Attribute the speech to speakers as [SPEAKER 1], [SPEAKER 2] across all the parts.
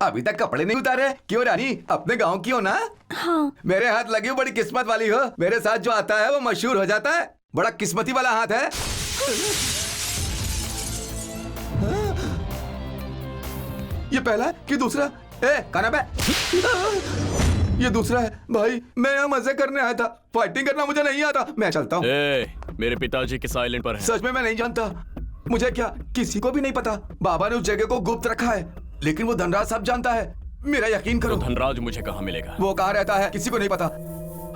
[SPEAKER 1] अभी तक कपड़े नहीं उतारे? क्यों रानी, अपने गांव की हो ना?
[SPEAKER 2] हाँ।
[SPEAKER 1] मेरे हाथ लगी हो, बड़ी किस्मत वाली हो। मेरे साथ जो आता है वो मशहूर हो जाता है। बड़ा किस्मती वाला हाथ है। ये पहला है कि दूसरा? कौन है? ये दूसरा है। भाई मैं यहाँ मजे करने आया था, फाइटिंग करना मुझे नहीं आता। मैं चलता हूँ।
[SPEAKER 3] मेरे पिताजी के साइलेंट पर है।
[SPEAKER 1] सच में मैं नहीं जानता। मुझे क्या, किसी को भी नहीं पता। बाबा ने उस जगह को गुप्त रखा है, लेकिन वो धनराज सब जानता है। मेरा यकीन करो।
[SPEAKER 3] तो धनराज मुझे कहाँ मिलेगा?
[SPEAKER 1] वो कहाँ रहता है किसी को नहीं पता।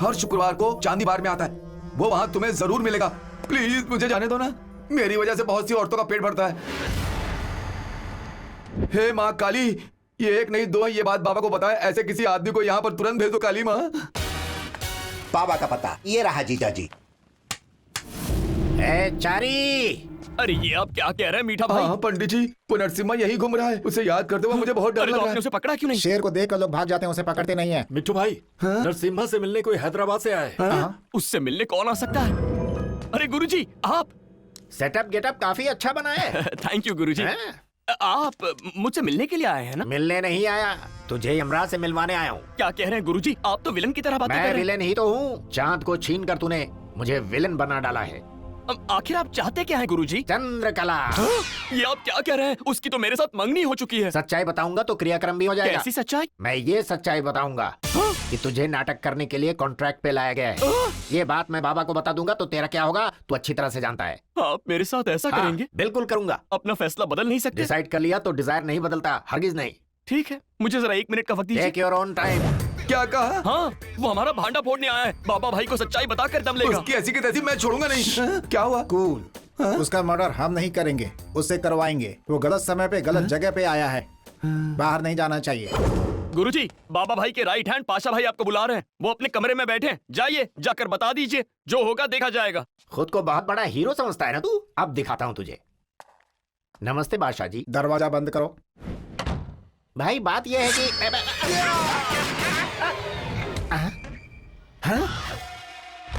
[SPEAKER 1] हर शुक्रवार को चांदी बार में आता है। वो वहाँ तुम्हें जरूर मिलेगा। प्लीज मुझे जाने दो ना। मेरी वजह से बहुत सी औरतों का पेट भरता है। हे माँ काली, ये एक नहीं दो, ये बात बाबा को बताए। ऐसे किसी आदमी को यहाँ पर तुरंत भेज दो काली माँ।
[SPEAKER 4] बाबा का पता ये रहा जीजा जी। चारी।
[SPEAKER 3] अरे ये आप क्या कह रहे हैं मीठा भाई?
[SPEAKER 1] हाँ पंडित जी, पुनर्सिम्हा यही घूम रहा है। उसे याद करते हुए मुझे बहुत डर
[SPEAKER 3] अरे
[SPEAKER 1] लग
[SPEAKER 3] तो
[SPEAKER 1] रहा
[SPEAKER 3] आपने
[SPEAKER 1] है।
[SPEAKER 3] उसे पकड़ा क्यों नहीं?
[SPEAKER 5] शेर को देखकर लोग भाग जाते हैं, उसे पकड़ते नहीं है।
[SPEAKER 6] मिट्टू भाई, नरसिम्हा से मिलने कोई हैदराबाद से आए।
[SPEAKER 3] उससे मिलने कौन आ सकता है? अरे गुरुजी आप।
[SPEAKER 4] सेटअप गेटअप काफी अच्छा बना है।
[SPEAKER 3] थैंक यू गुरुजी। आप मुझसे मिलने के लिए आए हैं ना?
[SPEAKER 4] मिलने नहीं आया, तुझे यमराज से मिलवाने आया हूँ।
[SPEAKER 3] क्या कह रहे हैं गुरुजी? आप तो विलन की तरह बातें कर
[SPEAKER 4] मैं
[SPEAKER 3] रहे हैं।
[SPEAKER 4] विलेन ही तो हूँ। चांद को छीन कर तूने मुझे विलेन बना डाला है।
[SPEAKER 3] आखिर आप चाहते क्या हैं गुरुजी?
[SPEAKER 4] चंद्रकला।
[SPEAKER 3] ये आप क्या कह रहे हैं? उसकी तो मेरे साथ मंगनी हो चुकी है।
[SPEAKER 4] सच्चाई बताऊंगा तो क्रियाक्रम भी हो जाएगा।
[SPEAKER 3] कैसी सच्चाई?
[SPEAKER 4] मैं ये सच्चाई बताऊंगा कि तुझे नाटक करने के लिए कॉन्ट्रैक्ट पे लाया गया है। ये बात मैं बाबा को बता दूंगा तो तेरा क्या होगा तू अच्छी तरह से जानता है।
[SPEAKER 3] आप मेरे साथ ऐसा
[SPEAKER 4] हाँ,
[SPEAKER 3] करेंगे?
[SPEAKER 4] बिल्कुल करूंगा।
[SPEAKER 3] अपना फैसला बदल नहीं सकते?
[SPEAKER 4] डिसाइड कर लिया तो डिजायर नहीं बदलता, हरगिज नहीं।
[SPEAKER 3] ठीक है, मुझे जरा 1 मिनट का वक्त दीजिए।
[SPEAKER 4] Take your own time.
[SPEAKER 1] क्या कहा?
[SPEAKER 3] हाँ, वो हमारा भांडा फोड़ने आया है। बाबा भाई को सच्चाई बताकर दम लेगा।
[SPEAKER 1] उसकी ऐसी की तैसी मैं छोड़ूंगा नहीं। क्या हुआ?
[SPEAKER 5] कूल। उसका मर्डर हम नहीं करेंगे, उससे करवाएंगे। वो गलत समय पे गलत जगह पे आया है, बाहर नहीं जाना चाहिए।
[SPEAKER 3] गुरुजी, बाबा भाई के राइट हैंड पाशा भाई आपको बुला रहे हैं। वो अपने कमरे में बैठे हैं। जाइए, जाकर बता दीजिए। जो होगा देखा जाएगा।
[SPEAKER 4] खुद को बहुत बड़ा हीरो समझता है ना तू। अब दिखाता हूँ तुझे। नमस्ते बादशाह जी।
[SPEAKER 5] दरवाजा बंद करो।
[SPEAKER 4] भाई बात यह है कि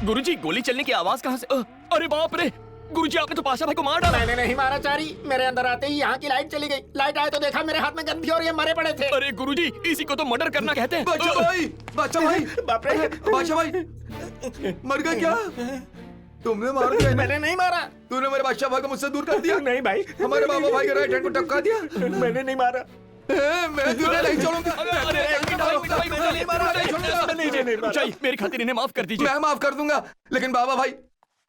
[SPEAKER 3] गुरुजी, गोली चलने की आवाज कहाँ से? अरे बाप रे! गुरुजी, आपने तो पाशा भाई को मार डाला।
[SPEAKER 4] मैंने नहीं मारा चारी। मेरे अंदर आते ही यहाँ की लाइट चली गई। लाइट आए तो देखा मेरे हाथ में गन थी और ये मरे पड़े थे।
[SPEAKER 3] अरे गुरुजी, इसी को तो मर्डर करना कहते हैं।
[SPEAKER 1] बादशाह भाई, बादशाह भाई,
[SPEAKER 4] बाप रे।
[SPEAKER 1] बादशाह भाई, मर गया क्या? तुमने मार दिया?
[SPEAKER 4] मैंने नहीं मारा।
[SPEAKER 1] तूने मेरे बादशाह भाई को मुझसे दूर कर दिया।
[SPEAKER 4] नहीं भाई,
[SPEAKER 1] हमारे बाबा भाई के राइट हैंड को टपका दिया।
[SPEAKER 4] मैंने नहीं मारा।
[SPEAKER 1] मैं तुझे नहीं छोड़ूंगा।
[SPEAKER 3] नहीं, मेरी खातिर इन्हें माफ कर दीजिए।
[SPEAKER 1] मैं माफ कर दूंगा, लेकिन बाबा भाई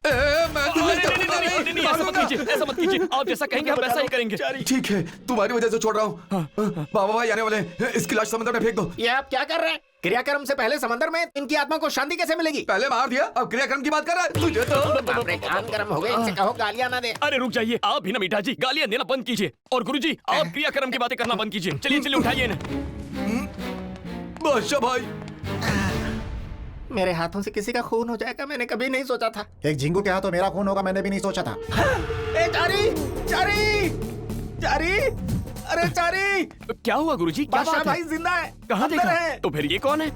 [SPEAKER 1] मैं तुझे
[SPEAKER 3] नहीं, ऐसा मत कीजिए, ऐसा मत कीजिए। आप जैसा कहेंगे हम वैसा ही करेंगे।
[SPEAKER 1] ठीक है, तुम्हारी वजह से छोड़ रहा हूँ। बाबा भाई आने वाले हैं। इसकी लाश समंदर में फेंक दो।
[SPEAKER 4] ये आप क्या कर रहे हैं? क्रियाक्रम से पहले समंदर में इनकी आत्मा को शांति कैसे मिलेगी?
[SPEAKER 1] पहले मार दिया, अब क्रियाक्रम की बात कर रहा है। तुझे तो
[SPEAKER 4] बाप रे, कान गर्म हो गए। इनसे कहो गालियां ना दे।
[SPEAKER 3] अरे रुक जाइए, आप भी ना मीठा जी, गालियां देना बंद कीजिए। और गुरुजी, आप क्रियाक्रम की बातें करना बंद कीजिए। चलिए चलिए, उठाइए इन्हें।
[SPEAKER 1] बादशाह भाई,
[SPEAKER 4] मेरे हाथों से किसी का खून हो जाएगा मैंने कभी नहीं सोचा था।
[SPEAKER 5] एक झिंगू के हाथों मेरा खून होगा मैंने भी नहीं सोचा था।
[SPEAKER 4] ए चारी, चारी, चारी, अरे चारी।
[SPEAKER 3] क्या हुआ गुरुजी? क्या
[SPEAKER 4] बादशाह
[SPEAKER 3] बात है?
[SPEAKER 4] भाई जिंदा है।
[SPEAKER 3] कहाँ
[SPEAKER 4] अंदर
[SPEAKER 3] देखा?
[SPEAKER 4] है।
[SPEAKER 3] तो फिर ये कौन है?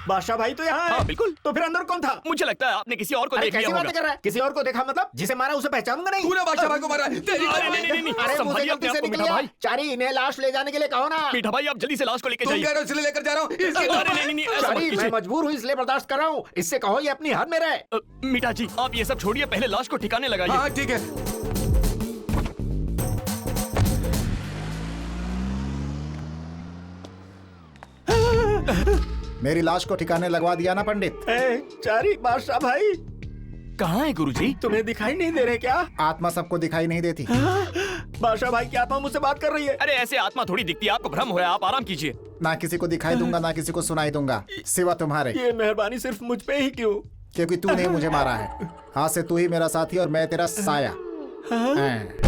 [SPEAKER 4] बादशाह भाई तो यहाँ है।
[SPEAKER 3] हाँ बिल्कुल।
[SPEAKER 4] तो फिर अंदर कौन था?
[SPEAKER 3] मुझे लगता है आपने किसी और को
[SPEAKER 4] अरे
[SPEAKER 3] देख लिया
[SPEAKER 4] कैसी
[SPEAKER 3] होगा।
[SPEAKER 4] बातें कर रहा है? किसी और को देखा मतलब? जिसे मारा उसे पहचानूंगा नहीं।
[SPEAKER 1] तूने बादशाह भाई को मारा है। तेरी
[SPEAKER 3] अरे नहीं,
[SPEAKER 4] अरे मुझे
[SPEAKER 3] संभालिए
[SPEAKER 4] गलती
[SPEAKER 3] अपने
[SPEAKER 4] से
[SPEAKER 3] आप को
[SPEAKER 4] निकल
[SPEAKER 3] मीठा
[SPEAKER 4] गया।
[SPEAKER 3] भाई।
[SPEAKER 4] चारी, इन्हें लाश ले जाने के लिए कहो ना।
[SPEAKER 3] मीठा भाई, आप जल्दी से लाश को लेके
[SPEAKER 1] तुम कह
[SPEAKER 3] जाइए।
[SPEAKER 1] रहे हो इसलिए लेकर जा रहा हूँ।
[SPEAKER 3] अरे नहीं, ऐसा मत
[SPEAKER 4] चारी, मैं
[SPEAKER 3] कीजिए।
[SPEAKER 4] मजबूर हूँ इसलिए बर्दाश्त कर रहा हूँ। इससे कहो ये अपनी हद में रहे।
[SPEAKER 3] मीठा जी, आप ये सब छोड़िए, पहले लाश को ठिकाने लगाइए।
[SPEAKER 1] हाँ ठीक है।
[SPEAKER 5] मेरी लाश को ठिकाने लगवा दिया ना पंडित।
[SPEAKER 4] चारी, बादशाह भाई
[SPEAKER 3] कहाँ है गुरुजी?
[SPEAKER 4] तुम्हें दिखाई नहीं दे रहे क्या?
[SPEAKER 5] आत्मा सबको दिखाई नहीं देती।
[SPEAKER 4] बादशाह भाई की आत्मा मुझसे बात कर रही है।
[SPEAKER 3] अरे ऐसे आत्मा थोड़ी दिखती है, आपको भ्रम हो रहा है। आप आराम कीजिए।
[SPEAKER 5] ना किसी को दिखाई दूंगा ना किसी को सुनाई दूंगा, सिवा तुम्हारे।
[SPEAKER 4] ये मेहरबानी सिर्फ मुझ पे ही क्यों?
[SPEAKER 5] क्योंकि तूने मुझे मारा है। हाँ से तू ही मेरा साथी और मैं तेरा साया। हाँ।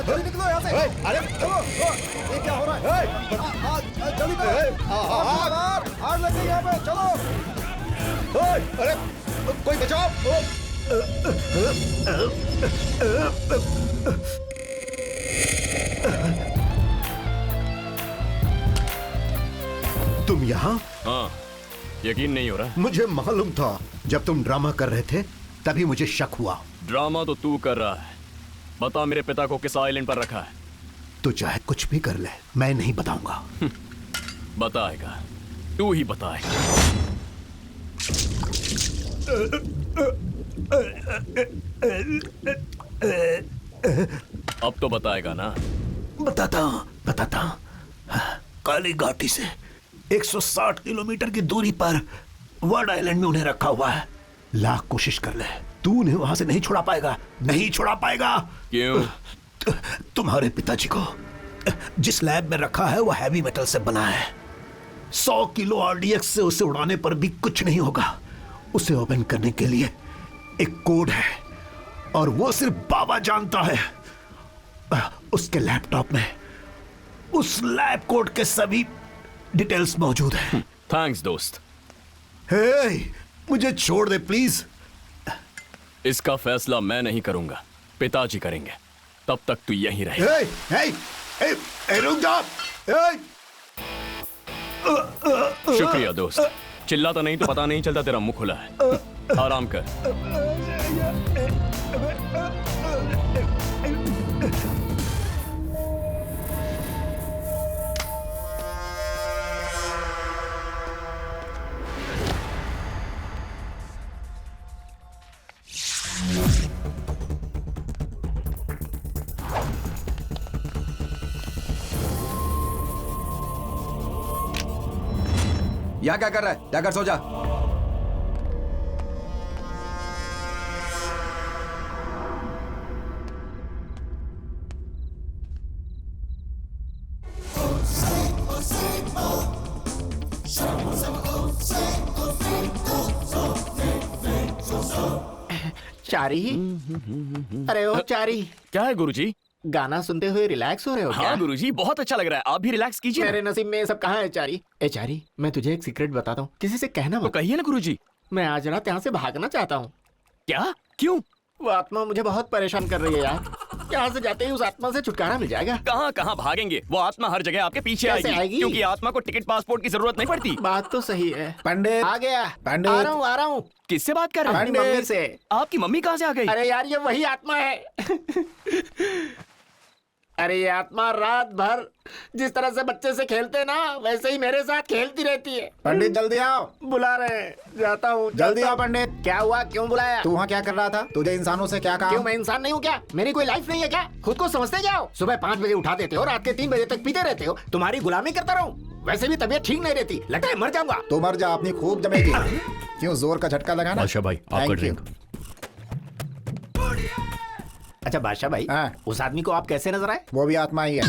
[SPEAKER 7] जल्दी निकलो यहाँ से। अरे ये क्या हो रहा है? जल्दी करो। आग लग गई यहाँ पे, चलो। अरे कोई बचाओ।
[SPEAKER 2] तुम यहाँ?
[SPEAKER 3] हाँ, यकीन नहीं हो रहा।
[SPEAKER 2] मुझे मालूम था जब तुम ड्रामा कर रहे थे तभी मुझे शक हुआ।
[SPEAKER 3] ड्रामा तो तू कर रहा है। बता मेरे पिता को किस आइलैंड पर रखा है?
[SPEAKER 2] तो चाहे कुछ भी कर ले, मैं नहीं बताऊंगा।
[SPEAKER 3] बताएगा, तू ही बताएगा। अब तो बताएगा ना?
[SPEAKER 2] बताता हूं। काली घाटी से 160 किलोमीटर की दूरी पर वर्ड आइलैंड में उन्हें रखा हुआ है। लाख कोशिश कर ले, तू उन्हें वहां से नहीं छुड़ा पाएगा, नहीं छुड़ा पाएगा।
[SPEAKER 3] क्यों?
[SPEAKER 2] तुम्हारे पिताजी को जिस लैब में रखा है वो हैवी मेटल से बना है। 100 किलो आरडीएक्स से उसे उड़ाने पर भी कुछ नहीं होगा। उसे ओपन करने के लिए एक कोड है और वो सिर्फ बाबा जानता है। उसके लैपटॉप में उस लैब कोड के सभी डिटेल्स मौजूद हैं।
[SPEAKER 3] थैंक्स दोस्त।
[SPEAKER 2] हे, मुझे छोड़ दे प्लीज।
[SPEAKER 3] इसका फैसला मैं नहीं करूंगा, पिताजी करेंगे। तब तक तू यहीं रहे।
[SPEAKER 2] हे, हे, हे, हे, रुक जा। हे।
[SPEAKER 3] शुक्रिया दोस्त। चिल्लाता नहीं तो पता नहीं चलता तेरा मुंह खुला है। आराम कर।
[SPEAKER 1] यहाँ क्या कर रहा है? जाकर सो जा।
[SPEAKER 4] चारी, अरे ओ चारी,
[SPEAKER 3] क्या है गुरुजी?
[SPEAKER 4] गाना सुनते हुए रिलैक्स हो रहे हो क्या?
[SPEAKER 3] हाँ गुरुजी, बहुत अच्छा लग रहा है। आप भी रिलैक्स कीजिए।
[SPEAKER 4] मेरे नसीब में ये सब कहाँ है चारी? ए चारी, मैं तुझे एक सीक्रेट बताता हूँ, किसी से कहना
[SPEAKER 3] तो
[SPEAKER 4] मत।
[SPEAKER 3] कहिए ना गुरुजी।
[SPEAKER 4] मैं आज रात यहाँ से भागना चाहता हूँ।
[SPEAKER 3] क्या? क्यों?
[SPEAKER 4] वो आत्मा मुझे बहुत परेशान कर रही है यार। यहाँ से जाते ही उस आत्मा से छुटकारा मिल जाएगा।
[SPEAKER 3] कहाँ कहाँ भागेंगे? वो आत्मा हर जगह आपके पीछे
[SPEAKER 4] कैसे
[SPEAKER 3] आएगी,
[SPEAKER 4] आएगी?
[SPEAKER 3] क्योंकि आत्मा को टिकट पासपोर्ट की जरूरत नहीं पड़ती।
[SPEAKER 4] बात तो सही है।
[SPEAKER 5] पंडित,
[SPEAKER 4] आ गया,
[SPEAKER 5] पंडित।
[SPEAKER 4] आ रहा हूँ।
[SPEAKER 3] किससे बात कर रहे हैं?
[SPEAKER 4] अपनी मम्मी से।
[SPEAKER 3] आपकी मम्मी कहाँ से आ गई?
[SPEAKER 4] अरे यार, ये वही आत्मा है। अरे ये आत्मा रात भर जिस तरह से बच्चे से खेलते ना, वैसे ही मेरे साथ खेलती रहती है।
[SPEAKER 5] पंडित जल्दी आओ।
[SPEAKER 4] बुला रहे हैं, जाता हूँ।
[SPEAKER 5] जल्दी आओ पंडित।
[SPEAKER 4] क्या हुआ? क्यों बुलाया?
[SPEAKER 5] तू वहाँ क्या कर रहा था? तुझे इंसानों से क्या
[SPEAKER 4] क्यों,
[SPEAKER 5] काम?
[SPEAKER 4] मैं इंसान नहीं हूँ क्या? मेरी कोई लाइफ नहीं है क्या? खुद को समझते जाओ। सुबह 5 बजे उठा देते हो, रात के 3 बजे तक पीते रहते हो। तुम्हारी गुलामी करता रहूं? वैसे भी तबीयत ठीक नहीं रहती, लगता है मर जाऊंगा।
[SPEAKER 5] तू मर जा, अपनी खूब जमेगी। क्यों जोर का झटका लगाना?
[SPEAKER 6] आशा भाई, आपका
[SPEAKER 5] Thank you।
[SPEAKER 6] ड्रिंक।
[SPEAKER 4] अच्छा बादशाह भाई,
[SPEAKER 5] हाँ।
[SPEAKER 4] उस आदमी को आप कैसे नजर आए?
[SPEAKER 5] वो भी आत्मा ही है।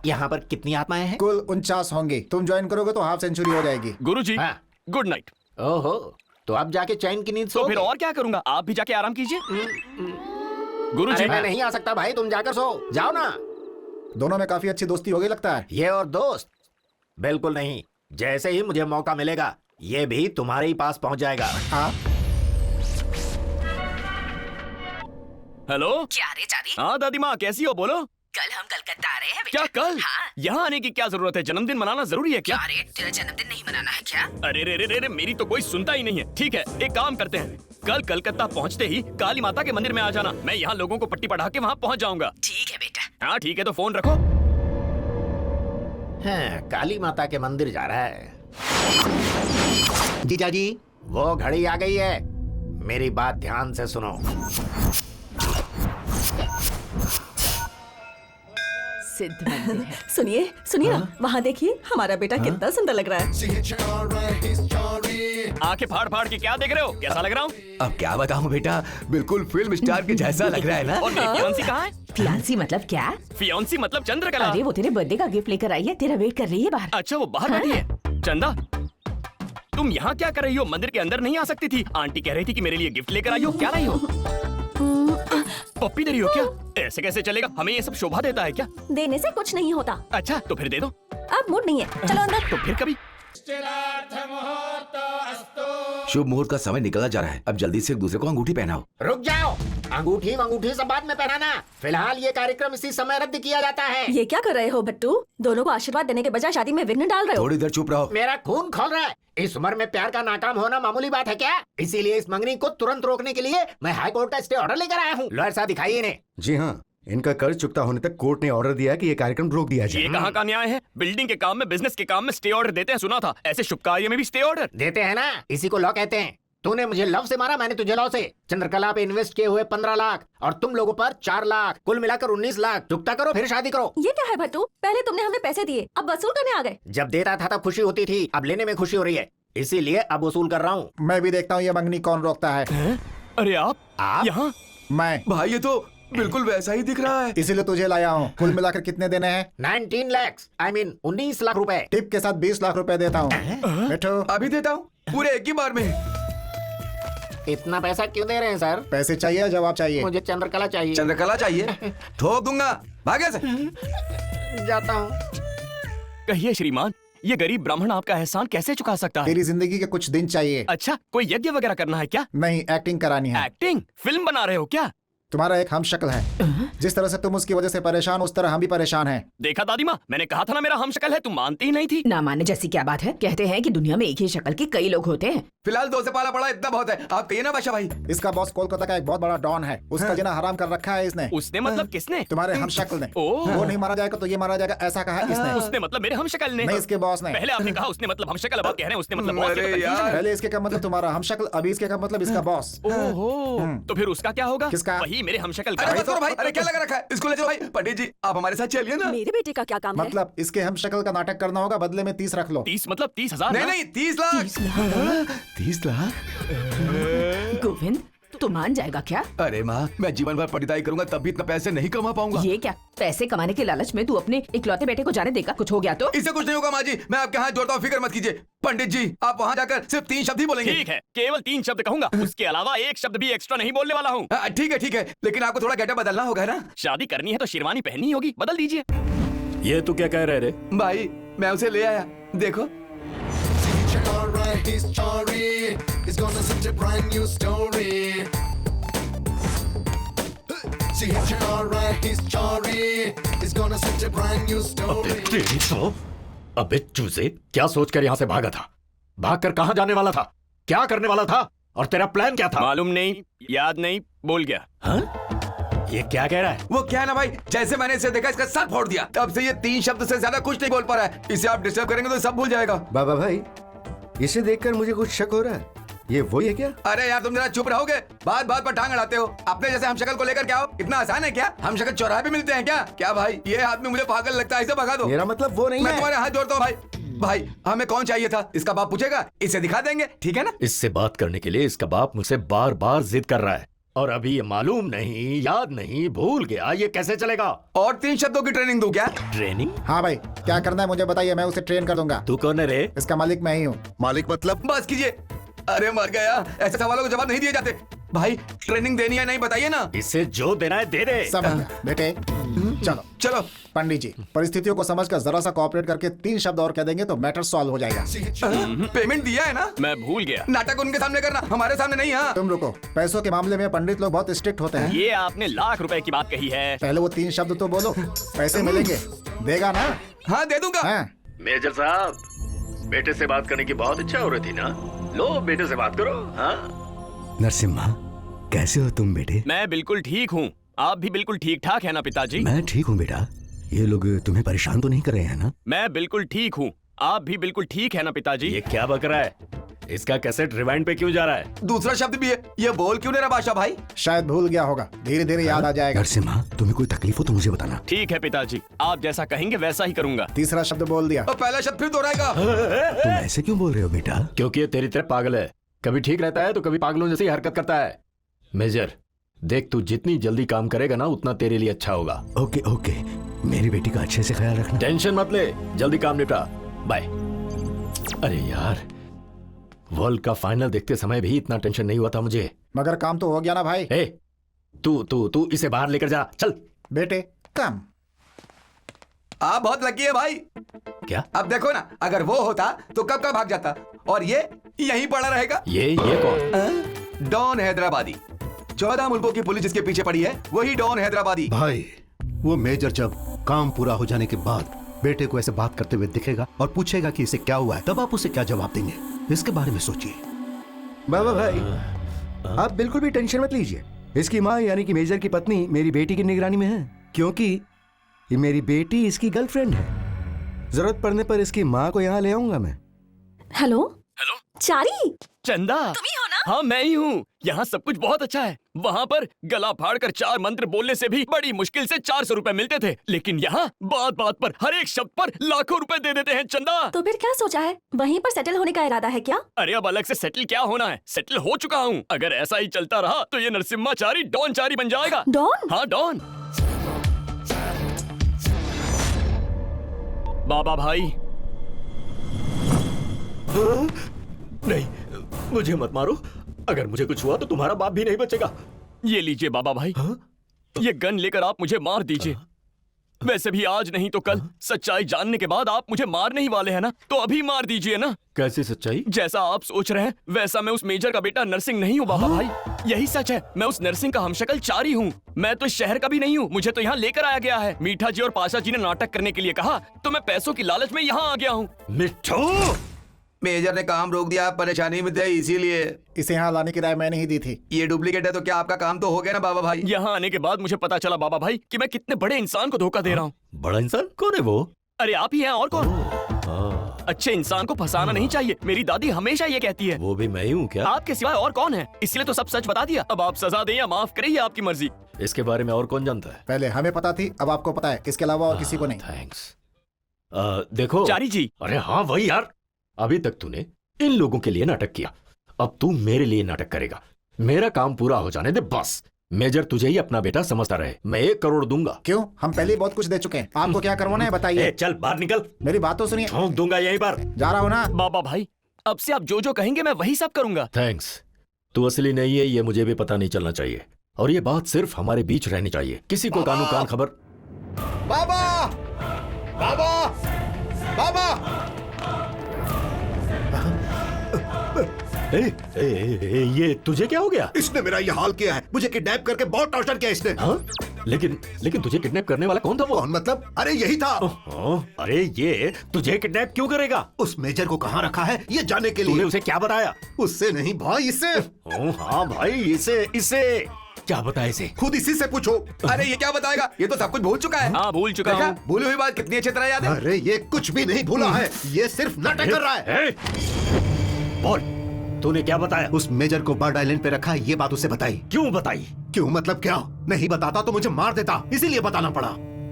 [SPEAKER 4] यहाँ पर कितनी आत्माएं हैं?
[SPEAKER 5] कुल 49 होंगी। तुम ज्वाइन करोगे तो हाफ सेंचुरी हो जाएगी।
[SPEAKER 3] गुरुजी,
[SPEAKER 4] हाँ।
[SPEAKER 3] Good night.
[SPEAKER 4] ओहो, तो आप जाके चैन की नींद
[SPEAKER 3] तो
[SPEAKER 4] सो
[SPEAKER 3] फिर
[SPEAKER 4] गए।
[SPEAKER 3] और क्या करूंगा? आप भी जाके आराम कीजिए। गुरुजी,
[SPEAKER 4] अरे मैं नहीं आ सकता भाई, तुम जाकर सो जाओ ना।
[SPEAKER 5] दोनों में काफी अच्छी दोस्ती हो गई लगता है।
[SPEAKER 4] ये और दोस्त? बिल्कुल नहीं। जैसे ही मुझे मौका मिलेगा, ये भी तुम्हारे ही पास पहुंच जाएगा।
[SPEAKER 5] हाँ,
[SPEAKER 3] हेलो।
[SPEAKER 8] क्या रे चारी?
[SPEAKER 3] हाँ दादी माँ, कैसी हो? बोलो।
[SPEAKER 8] कल हम कलकत्ता आ रहे हैं बेटा।
[SPEAKER 3] क्या कल?
[SPEAKER 8] हाँ।
[SPEAKER 3] यहाँ आने की क्या जरूरत है? जन्मदिन मनाना जरूरी है क्या?
[SPEAKER 8] क्या रे, तेरा जन्मदिन नहीं मनाना है क्या?
[SPEAKER 3] अरे रे रे रे रे, मेरी तो कोई सुनता ही नहीं है। ठीक है, एक काम करते हैं, कल कलकत्ता पहुँचते ही काली माता के मंदिर में आ जाना। मैं यहाँ लोगों को पट्टी पढ़ा के वहाँ पहुँच जाऊंगा।
[SPEAKER 8] ठीक है बेटा।
[SPEAKER 3] हाँ ठीक है, तो फोन रखो।
[SPEAKER 4] हाँ, काली माता के मंदिर जा रहा है। जीजा जी, वो घड़ी आ गई है। मेरी बात ध्यान से सुनो।
[SPEAKER 8] सिद्ध मंदिर है। सुनिए सुनिए ना, वहाँ देखिए, हमारा बेटा कितना सुंदर लग रहा है।
[SPEAKER 3] आंखें फाड़ फाड़ के क्या देख रहे हो? कैसा लग रहा हूँ?
[SPEAKER 9] अब क्या बताऊं बेटा, बिल्कुल फिल्म स्टार के जैसा लग रहा है ना।
[SPEAKER 3] और मेरी फियांसी कहाँ है?
[SPEAKER 8] फियांसी मतलब क्या?
[SPEAKER 3] फियांसी मतलब चंद्रकला।
[SPEAKER 8] अरे वो तेरे बर्थडे का गिफ्ट लेकर आई है, तेरा वेट कर रही है बाहर।
[SPEAKER 3] अच्छा, वो बाहर बैठी है। चंदा, तुम यहाँ क्या कर रही हो? मंदिर के अंदर नहीं आ सकती थी। आंटी कह रही थी कि मेरे लिए गिफ्ट लेकर आई हो। क्या लाई हो? पप्पी दे रही हो क्या? ऐसे कैसे चलेगा? हमें ये सब शोभा देता है क्या?
[SPEAKER 8] देने से कुछ नहीं होता।
[SPEAKER 3] अच्छा, तो फिर दे दो।
[SPEAKER 8] अब मूड नहीं है, चलो अंदर।
[SPEAKER 3] तो फिर कभी
[SPEAKER 9] शुभ मुहूर्त का समय निकला जा रहा है, अब जल्दी से एक दूसरे को अंगूठी पहनाओ।
[SPEAKER 4] रुक जाओ, अंगूठी सब बाद में पहनाना। फिलहाल ये कार्यक्रम इसी समय रद्द किया जाता है।
[SPEAKER 8] ये क्या कर रहे हो भट्टू? दोनों को आशीर्वाद देने के बजाय शादी में विघ्न डाल रहे हो।
[SPEAKER 9] थोड़ी देर चुप रहो।
[SPEAKER 4] मेरा खून खोल रहा है। इस उम्र में प्यार का नाकाम होना मामूली बात है क्या? इसीलिए इस मंगनी को तुरंत रोकने के लिए मैं हाई कोर्ट का स्टे ऑर्डर लेकर आया हूँ। लॉयर साहब दिखाइए इन्हें।
[SPEAKER 7] जी हाँ, इनका कर्ज चुकता होने तक कोर्ट ने ऑर्डर दिया कि ये कार्यक्रम रोक दिया जाए।
[SPEAKER 3] ये कहाँ का न्याय है? बिल्डिंग के काम में, बिजनेस के काम में स्टे ऑर्डर देते हैं, सुना था। ऐसे शुभ कार्य में भी स्टे ऑर्डर
[SPEAKER 4] देते हैं ना, इसी को लॉ कहते हैं। तूने मुझे लव से मारा, मैंने तुझे लॉ से। चंद्रकला पे इन्वेस्ट किए हुए 15 लाख और तुम लोगों पर 4 लाख, कुल मिलाकर 19 लाख। चुकता करो फिर शादी करो।
[SPEAKER 8] ये क्या है भट्टू? पहले तुमने हमें पैसे दिए, अब वसूल करने आ गए।
[SPEAKER 4] जब देता था तब खुशी होती थी, अब लेने में खुशी हो रही है, इसीलिए अब वसूल कर रहा हूँ।
[SPEAKER 5] मैं भी देखता हूँ ये मंगनी कौन रोकता है।
[SPEAKER 3] अरे आप यहाँ?
[SPEAKER 5] मैं।
[SPEAKER 1] भाई ये तो बिल्कुल वैसा ही दिख रहा है।
[SPEAKER 5] इसीलिए तुझे लाया हूँ। कुल मिलाकर कितने देने हैं?
[SPEAKER 4] 19 लाख, आई मीन 19 लाख रुपए।
[SPEAKER 5] टिप के साथ 20 लाख रुपए देता हूँ। बैठो।
[SPEAKER 1] अभी देता हूँ, पूरे एक ही बार में।
[SPEAKER 4] इतना पैसा क्यों दे रहे हैं सर?
[SPEAKER 5] पैसे चाहिए या जवाब चाहिए?
[SPEAKER 4] मुझे चंद्रकला चाहिए।
[SPEAKER 1] चंद्रकला चाहिए? ठोक दूंगा, भागे से।
[SPEAKER 4] जाता हूँ।
[SPEAKER 3] कहिए श्रीमान, ये गरीब ब्राह्मण आपका एहसान कैसे चुका सकता है?
[SPEAKER 5] तेरी जिंदगी के कुछ दिन चाहिए।
[SPEAKER 3] अच्छा, कोई यज्ञ वगैरह करना है क्या?
[SPEAKER 5] नहीं, एक्टिंग करानी है।
[SPEAKER 3] एक्टिंग? फिल्म बना रहे हो क्या?
[SPEAKER 5] तुम्हारा एक हम शक्ल है। जिस तरह से तुम उसकी वजह से परेशान हो, उस तरह हम भी परेशान हैं।
[SPEAKER 3] देखा दादी माँ, मैंने कहा था ना मेरा हम शक्ल है, तुम मानती ही नहीं थी।
[SPEAKER 10] ना मानने जैसी क्या बात है? कहते हैं कि दुनिया में एक ही शक्ल के कई लोग होते हैं।
[SPEAKER 1] फिलहाल 2 से पाला पड़ा इतना बहुत है। आप कहिए ना बादशाह भाई।
[SPEAKER 5] इसका बॉस कोलकाता का एक बहुत बड़ा डॉन है। उसका जना हराम कर रखा है इसने।
[SPEAKER 3] उसने मतलब किसने?
[SPEAKER 5] तुम्हारे हम शक्ल ने।
[SPEAKER 3] ओह।
[SPEAKER 5] वो नहीं मारा जाएगा तो ये मारा जाएगा, ऐसा कहा इसने।
[SPEAKER 3] उसने मतलब मेरे हम शक्ल ने?
[SPEAKER 5] नहीं, इसके बॉस ने।
[SPEAKER 3] पहले आपने कहा उसने मतलब हम शक्ल, अब आप कह रहे हैं उसने मतलब बॉस।
[SPEAKER 1] अरे
[SPEAKER 3] ये तो
[SPEAKER 1] यार।
[SPEAKER 3] confusion है।
[SPEAKER 5] पहले इसके का मतलब तुम्हारा हम शक्ल, अभी इसके का मतलब इसका बॉस।
[SPEAKER 3] ओहो, तो फिर उसका क्या होगा?
[SPEAKER 5] किसका?
[SPEAKER 3] वही मेरे हम शक्ल
[SPEAKER 1] अरे
[SPEAKER 3] का।
[SPEAKER 1] बस करो भाई, अरे क्या लगा रखा है? इसको ले जाओ भाई। पंडित जी आप हमारे साथ चलिए ना।
[SPEAKER 8] मेरे बेटे का क्या काम है?
[SPEAKER 5] मतलब इसके हम शक्ल का नाटक करना होगा, बदले में 30 रख लो।
[SPEAKER 3] 30 मतलब 30,000?
[SPEAKER 1] नहीं नहीं 30 लाख।
[SPEAKER 9] 30 लाख?
[SPEAKER 10] गोविंद, तू मान जाएगा क्या?
[SPEAKER 1] अरे माँ, मैं जीवन भर पढ़ाई करूंगा तब भी इतना पैसे नहीं कमा पाऊंगा।
[SPEAKER 10] ये क्या? पैसे कमाने के लालच में तू अपने इकलौते बेटे को जाने देगा? कुछ हो गया तो?
[SPEAKER 1] इससे कुछ नहीं होगा माँ जी, मैं आपके हाथ जोड़ता हूँ, फिक्र मत कीजिए। पंडित जी आप वहाँ जाकर सिर्फ 3 शब्द ही बोलेंगे।
[SPEAKER 3] ठीक है, केवल 3 शब्द कहूंगा, उसके अलावा एक शब्द भी एक्स्ट्रा नहीं बोलने वाला हूँ।
[SPEAKER 1] ठीक है, लेकिन आपको थोड़ा गेटअप बदलना होगा ना।
[SPEAKER 3] शादी करनी है तो शेरवानी पहननी होगी, बदल दीजिए।
[SPEAKER 6] ये तू क्या कह रहे रे?
[SPEAKER 1] भाई मैं उसे ले आया, देखो।
[SPEAKER 6] तेरी तो अबे चूजे, क्या सोचकर यहाँ से भागा था? भागकर कहाँ जाने वाला था? क्या करने वाला था? और तेरा प्लान क्या था?
[SPEAKER 3] मालूम नहीं, याद नहीं, बोल गया।
[SPEAKER 6] हाँ? ये क्या कह रहा है?
[SPEAKER 1] वो क्या है ना भाई, जैसे मैंने इसे देखा इसका सर फोड़ दिया, तब से ये 3 शब्द से ज्यादा कुछ नहीं बोल पा रहा है। इसे आप डिस्टर्ब करेंगे तो सब भूल जाएगा।
[SPEAKER 7] बाबा भाई, इसे देखकर मुझे कुछ शक हो रहा है। ये वही है क्या?
[SPEAKER 1] अरे यार तुम जरा चुप रहोगे, बात बात पर टांग अड़ाते हो। अपने जैसे हम शक्ल को लेकर क्या हो? इतना आसान है क्या? हम शक्ल चौराहे पे मिलते हैं क्या? क्या भाई, ये आदमी मुझे पागल लगता है, इसे भगा दो।
[SPEAKER 7] मेरा मतलब वो नहीं
[SPEAKER 1] मैं
[SPEAKER 7] है।
[SPEAKER 1] तुम्हारे हाथ जोड़ता हूँ भाई। भाई हमें कौन चाहिए था? इसका बाप पूछेगा, इसे दिखा देंगे, ठीक है ना?
[SPEAKER 6] इससे बात करने के लिए इसका बाप मुझसे बार बार जिद कर रहा है, और अभी ये मालूम नहीं, याद नहीं, भूल गया। ये कैसे चलेगा?
[SPEAKER 1] और 3 शब्दों की ट्रेनिंग दूं क्या?
[SPEAKER 6] ट्रेनिंग?
[SPEAKER 5] हाँ भाई, क्या करना है मुझे बताइए, मैं उसे ट्रेन कर दूंगा।
[SPEAKER 6] तू कौन है रे?
[SPEAKER 5] इसका मालिक मैं ही हूँ।
[SPEAKER 7] मालिक मतलब?
[SPEAKER 1] बस कीजिए। अरे मर गया, ऐसे सवालों को जवाब नहीं दिए जाते। भाई ट्रेनिंग देनी है नहीं, बताइए ना।
[SPEAKER 6] इसे जो देना है दे दे।
[SPEAKER 5] समझ गया बेटे। चलो
[SPEAKER 1] चलो
[SPEAKER 5] पंडित जी, परिस्थितियों को समझकर जरा सा कोऑपरेट करके 3 शब्द और कह देंगे तो मैटर सॉल्व हो जाएगा।
[SPEAKER 1] पेमेंट दिया है ना?
[SPEAKER 3] मैं भूल गया।
[SPEAKER 1] नाटक उनके सामने करना, हमारे सामने नहीं। हाँ
[SPEAKER 5] तुम रुको, पैसों के मामले में पंडित लोग बहुत स्ट्रिक्ट होते हैं।
[SPEAKER 3] ये आपने लाख रुपए की बात कही है।
[SPEAKER 5] पहले वो 3 शब्द तो बोलो, पैसे मिलेंगे। देगा ना?
[SPEAKER 1] हाँ दे दूंगा।
[SPEAKER 5] हाँ।
[SPEAKER 6] मेजर साहब, बेटे से बात करने की बहुत इच्छा हो रही थी ना? लो बेटे से बात करो। हाँ
[SPEAKER 9] नरसिम्हा, कैसे हो तुम बेटे?
[SPEAKER 3] मैं बिल्कुल ठीक हूँ, आप भी बिल्कुल ठीक ठाक है ना पिताजी?
[SPEAKER 9] मैं ठीक हूँ बेटा। ये लोग तुम्हें परेशान तो नहीं कर रहे हैं ना?
[SPEAKER 3] मैं बिल्कुल ठीक हूँ, आप भी बिल्कुल ठीक है ना पिताजी?
[SPEAKER 6] ये क्या बक रहा है? इसका कैसेट रिवाइंड पे क्यों जा रहा है?
[SPEAKER 1] दूसरा शब्द भी है, ये बोल क्यों नहीं रहा बादशाह भाई?
[SPEAKER 5] शायद भूल गया होगा, धीरे धीरे याद आ जाएगा।
[SPEAKER 9] नरसिम्हा, तुम्हें कोई तकलीफ हो तो मुझे बताना।
[SPEAKER 3] ठीक है पिताजी, आप जैसा कहेंगे वैसा ही करूंगा।
[SPEAKER 5] तीसरा शब्द बोल दिया।
[SPEAKER 1] और पहला शब्द फिर दोहराएगा।
[SPEAKER 9] तुम ऐसे क्यों बोल रहे हो बेटा?
[SPEAKER 6] क्योंकि ये तेरी तरह पागल है, कभी ठीक रहता है तो कभी पागलों जैसी हरकत करता है। मेजर देख, तू जितनी जल्दी काम करेगा ना उतना तेरे लिए अच्छा होगा।
[SPEAKER 9] ओके ओके, मेरी बेटी का अच्छे से ख्याल रखना।
[SPEAKER 6] टेंशन मत ले, जल्दी काम निपटा। बाय। अरे यार, वर्ल्ड का फाइनल देखते समय भी इतना टेंशन नहीं हुआ था मुझे।
[SPEAKER 5] मगर काम तो हो गया ना भाई।
[SPEAKER 6] ए, तू इसे बाहर लेकर जा, चल।
[SPEAKER 5] बेटे कम।
[SPEAKER 1] आप बहुत लकी है भाई।
[SPEAKER 6] क्या?
[SPEAKER 1] अब देखो ना, अगर वो होता तो कब का भाग जाता, और ये यहीं पड़ा रहेगा।
[SPEAKER 6] ये कौन?
[SPEAKER 1] डॉन हैदराबादी। 14 मुल्कों की पुलिस जिसके पीछे पड़ी है, वही डॉन हैदराबादी।
[SPEAKER 2] भाई वो मेजर जब काम पूरा हो जाने के बाद बेटे को ऐसे बात करते हुए दिखेगा और पूछेगा कि इसे क्या हुआ है, तब आप उसे क्या जवाब देंगे? इसके बारे में सोचिए।
[SPEAKER 11] बाबा भाई, आप बिल्कुल भी टेंशन मत लीजिए। इसकी माँ यानी कि मेजर की पत्नी मेरी बेटी की निगरानी में है, क्योंकि ये मेरी बेटी इसकी गर्लफ्रेंड है। जरूरत पड़ने पर इसकी माँ को यहाँ ले आऊंगा मैं।
[SPEAKER 8] हेलो
[SPEAKER 3] हेलो
[SPEAKER 8] चारी,
[SPEAKER 3] चंदा,
[SPEAKER 8] तुम ही हो ना?
[SPEAKER 3] हाँ मैं ही हूँ। यहाँ सब कुछ बहुत अच्छा है। वहाँ पर गला फाड़ कर 4 मंत्र बोलने से भी बड़ी मुश्किल से 400 रुपए मिलते थे, लेकिन यहाँ बात बात पर हर एक शब्द पर लाखों रुपए दे देते हैं। चंदा,
[SPEAKER 8] तो फिर क्या सोचा है? वहीं पर सेटल होने का इरादा है क्या?
[SPEAKER 3] अरे अब अलग से सेटल क्या होना है, सेटल हो चुका हूँ। अगर ऐसा ही चलता रहा तो ये नरसिम्हाचारी डॉन चारी बन जाएगा।
[SPEAKER 8] डॉन?
[SPEAKER 3] हाँ डॉन। बाबा भाई,
[SPEAKER 6] नहीं, मुझे मत मारो। अगर मुझे कुछ हुआ तो तुम्हारा बाप भी नहीं बचेगा।
[SPEAKER 3] ये लीजिए बाबा भाई। ये गन लेकर आप मुझे मार दीजिए। वैसे भी आज नहीं तो कल सच्चाई जानने के बाद आप मुझे मारने ही वाले हैं ना, तो अभी मार दीजिए ना।
[SPEAKER 6] कैसी सच्चाई?
[SPEAKER 3] जैसा आप सोच रहे हैं वैसा मैं उस मेजर का बेटा नरसिंह नहीं हूँ बाबा भाई। यही सच है, मैं उस नरसिंह का हमशक्ल चारी हूँ। मैं तो इस शहर का भी नहीं हूँ, मुझे तो यहाँ लेकर आया गया है। मीठा जी और पाशा जी ने नाटक करने के लिए कहा तो मैं पैसों की लालच में यहाँ आ गया हूँ।
[SPEAKER 6] मिठू,
[SPEAKER 1] मेजर ने काम रोक दिया, आप परेशानी में थे इसीलिए।
[SPEAKER 5] इसे यहाँ लाने की राय मैंने ही दी थी।
[SPEAKER 1] ये डुप्लीकेट है तो क्या आपका काम तो हो गया ना बाबा भाई?
[SPEAKER 3] यहाँ आने के बाद मुझे पता चला बाबा भाई कि मैं कितने बड़े इंसान को धोखा दे रहा हूँ।
[SPEAKER 6] बड़ा इंसान कौन है वो?
[SPEAKER 3] अरे आप ही हैं, और कौन? अच्छे इंसान को फंसाना नहीं चाहिए, मेरी दादी हमेशा ये कहती है।
[SPEAKER 6] वो भी मैं ही हूँ क्या?
[SPEAKER 3] आपके सिवाय और कौन है? इसलिए तो सब सच बता दिया। अब आप सजा दें या माफ करें, ये आपकी मर्जी।
[SPEAKER 6] इसके बारे में और कौन जानता है?
[SPEAKER 5] पहले हमें पता थी, अब आपको पता है। इसके अलावा और किसी को नहीं।
[SPEAKER 6] थैंक्स। देखो
[SPEAKER 3] चारी जी।
[SPEAKER 6] अरे हाँ वही यार, अभी तक तूने इन लोगों के लिए नाटक किया, अब तू मेरे लिए नाटक करेगा। मेरा काम पूरा हो जाने दे बस। मेजर तुझे ही अपना बेटा समझता रहे। मैं 1 करोड़ दूंगा।
[SPEAKER 5] क्यों? हम पहले ही बहुत कुछ दे चुके हैं। आपको क्या करवाना है बताइए।
[SPEAKER 6] चल बाहर निकल।
[SPEAKER 5] मेरी बात तो सुनिए।
[SPEAKER 6] ठोक दूंगा यहीं पर।
[SPEAKER 5] जा रहा हूँ ना।
[SPEAKER 3] बाबा भाई, अब से आप जो जो कहेंगे मैं वही सब करूंगा।
[SPEAKER 6] थैंक्स। तू असली नहीं है ये मुझे भी पता नहीं चलना चाहिए, और ये बात सिर्फ हमारे बीच रहनी चाहिए। किसी को कानू कान खबर।
[SPEAKER 7] बाबा, बाबा, बाबा।
[SPEAKER 6] ये तुझे क्या हो गया?
[SPEAKER 2] इसने मेरा ये हाल किया है, मुझे किडनैप करके बहुत टॉर्चर किया इसने।
[SPEAKER 6] हाँ? लेकिन तुझे किडनैप करने वाला कौन था वो?
[SPEAKER 2] कौन मतलब? अरे यही था।
[SPEAKER 6] अरे ये तुझे किडनैप क्यों करेगा?
[SPEAKER 2] उस मेजर को कहाँ रखा है ये जानने के लिए।
[SPEAKER 6] तूने उसे क्या बताया?
[SPEAKER 2] उससे नहीं भाई, इससे।
[SPEAKER 6] हाँ भाई, इसे क्या बताया? इसे
[SPEAKER 2] खुद इसी से पूछो।
[SPEAKER 1] अरे ये क्या बताएगा, ये तो सब कुछ भूल चुका है।
[SPEAKER 3] हाँ भूल चुका हूँ।
[SPEAKER 1] भूली हुई बात कितनी अच्छी तरह याद है।
[SPEAKER 2] अरे ये कुछ भी नहीं भूला है, ये सिर्फ नाटक कर रहा है।
[SPEAKER 6] बोल, तूने क्या बताया?
[SPEAKER 2] उस मेजर को बर्ड आइलैंड पे रखा है, ये बात उसे बताई।
[SPEAKER 6] क्यों बताई?
[SPEAKER 2] क्यों मतलब क्या? नहीं बताता तो मुझे मार देता, इसीलिए बताना पड़ा।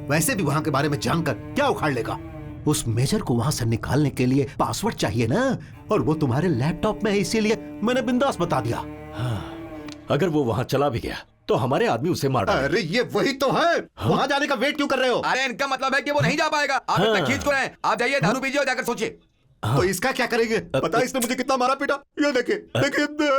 [SPEAKER 2] वैसे भी वहाँ के बारे में जानकर क्या उखाड़ लेगा? उस मेजर को वहाँ से निकालने के लिए पासवर्ड चाहिए ना, और वो तुम्हारे लैपटॉप में है, इसीलिए मैंने बिंदास बता दिया।
[SPEAKER 6] अगर वो वहाँ चला भी गया तो हमारे आदमी उसे मार डालेंगे।
[SPEAKER 2] अरे ये वही तो है। वहाँ जाने का वेट क्यों कर रहे हो?
[SPEAKER 1] अरे इनका मतलब है कि वो नहीं जा पाएगा। आप इतना खींच को रहे हैं। आप जाइए, दारू पीजिए और जाकर सोचिए।
[SPEAKER 2] तो इसका क्या करेंगे? पता है इसने मुझे कितना मारा पीटा? ये देखिए।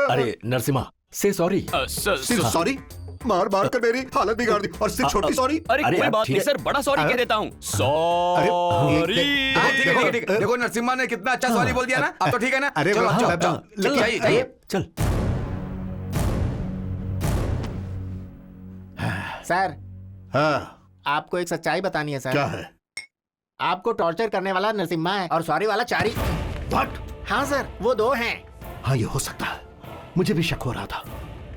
[SPEAKER 6] अरे नरसिम्हा, से सॉरी।
[SPEAKER 2] सिर्फ सॉरी? मार मार कर मेरी हालत बिगाड़ दी, और सिर्फ छोटी सॉरी?
[SPEAKER 3] अरे कोई बात नहीं सर, बड़ा सॉरी कह देता हूँ। सॉरी।
[SPEAKER 1] ठीक है। देखो नरसिम्हा ने कितना अच्छा सॉरी बोल दिया ना, अब तो ठीक है ना।
[SPEAKER 2] अरे
[SPEAKER 1] जाइए।
[SPEAKER 6] चल।
[SPEAKER 4] सर,
[SPEAKER 2] हाँ
[SPEAKER 4] आपको एक सच्चाई बतानी है सर।
[SPEAKER 2] क्या है?
[SPEAKER 4] आपको टॉर्चर करने वाला नरसिम्हा है और सॉरी वाला चारी।
[SPEAKER 2] व्हाट?
[SPEAKER 4] हाँ सर, वो 2 हैं।
[SPEAKER 2] हाँ ये हो सकता है, मुझे भी शक हो रहा था।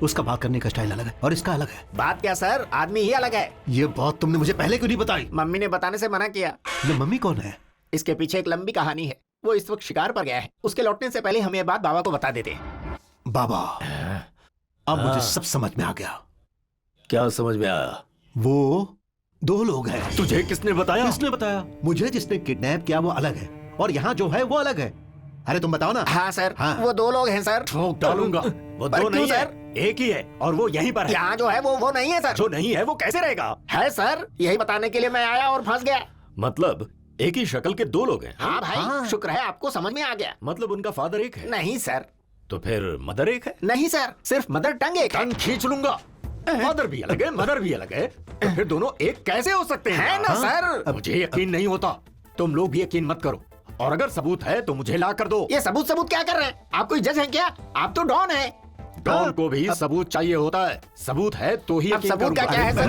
[SPEAKER 2] उसका बात करने का स्टाइल अलग है और इसका अलग है।
[SPEAKER 4] बात क्या सर, आदमी ही अलग है।
[SPEAKER 2] ये बात तुमने मुझे पहले क्यों नहीं बताई?
[SPEAKER 4] मम्मी ने बताने से मना किया।
[SPEAKER 2] ये मम्मी कौन है?
[SPEAKER 4] इसके पीछे एक लंबी कहानी है। वो इस वक्त शिकार पर गया है, उसके लौटने से पहले हम ये बात बाबा को बता देते।
[SPEAKER 2] बाबा, अब मुझे सब समझ में आ गया।
[SPEAKER 6] क्या समझ में आया?
[SPEAKER 2] वो 2 लोग हैं।
[SPEAKER 6] तुझे किसने बताया?
[SPEAKER 2] किसने बताया? मुझे जिसने किडनैप किया वो अलग है, और यहाँ जो है वो अलग है। अरे तुम बताओ ना।
[SPEAKER 4] हाँ सर,
[SPEAKER 2] हाँ।
[SPEAKER 4] वो 2 लोग हैं सर।
[SPEAKER 6] ठोक डालूंगा। वो 2 नहीं है, एक ही है, और वो यहीं पर है।
[SPEAKER 4] यहाँ जो है वो नहीं है सर।
[SPEAKER 6] जो नहीं है वो कैसे रहेगा?
[SPEAKER 4] है सर, यही बताने के लिए मैं आया और फंस गया।
[SPEAKER 6] मतलब एक ही शक्ल के 2 लोग हैं?
[SPEAKER 4] हाँ भाई, शुक्र है आपको समझ में आ गया।
[SPEAKER 6] मतलब उनका फादर एक है?
[SPEAKER 4] नहीं सर।
[SPEAKER 6] तो फिर मदर एक है?
[SPEAKER 4] नहीं सर, सिर्फ मदर टंग एक है।
[SPEAKER 6] टंग खींच लूंगा। फादर भी अलग है, मदर भी अलग है, तो फिर दोनों एक कैसे हो सकते हैं?
[SPEAKER 4] है ना सर?
[SPEAKER 6] मुझे यकीन नहीं होता। तुम लोग भी यकीन मत करो, और अगर सबूत है तो मुझे ला कर दो।
[SPEAKER 4] ये सबूत सबूत क्या कर रहे हैं? आप कोई जज हैं क्या? आप तो डॉन है।
[SPEAKER 6] डॉन को भी सबूत चाहिए होता है। सबूत है तो ही
[SPEAKER 4] अब
[SPEAKER 6] यकीन
[SPEAKER 4] सबूत का
[SPEAKER 6] करूंगा।
[SPEAKER 4] क्या है सर?